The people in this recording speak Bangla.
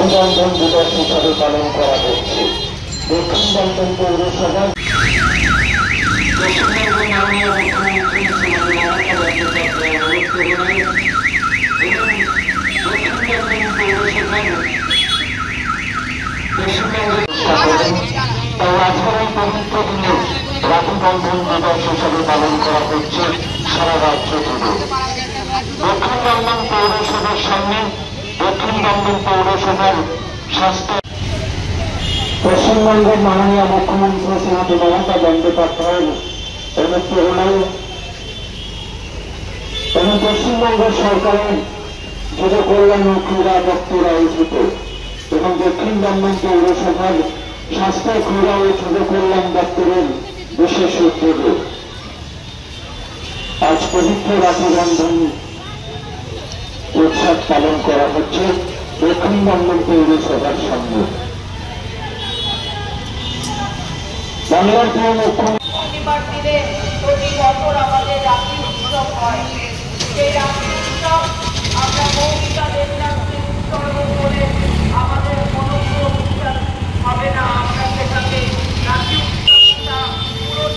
রাখীবন্ধন দিবস হিসাবে পালন করা হচ্ছে। দক্ষিণ দমদম পৌরসভার আজকের পবিত্র দিনে রাখীবন্ধন দিবস হিসাবে পালন করা হচ্ছে সারা রাজ্য জুড়ে। দক্ষিণ দমদম পৌরসভার সামনে দক্ষিণ দমদম পৌরসভার স্বাস্থ্য পশ্চিমবঙ্গের মাননীয় মুখ্যমন্ত্রী শ্রীমতী মমতা বন্দ্যোপাধ্যায়ের অনুপ্রেরণায় এবং পশ্চিমবঙ্গ সরকারের যুব কল্যাণ ও ক্রীড়া দপ্তর আয়োজিত এবং দক্ষিণ দমদম পৌরসভার স্বাস্থ্য ক্রীড়া ও যুব কল্যাণ দপ্তরের বিশেষ উদ্যোগে আজ পবিত্র রাখীবন্ধন উৎসব পালন করা হচ্ছে দক্ষিণ দমদম পৌরসভার সামনে। বাংলার প্রিয় মুখ্যমন্ত্রী প্রতি বছর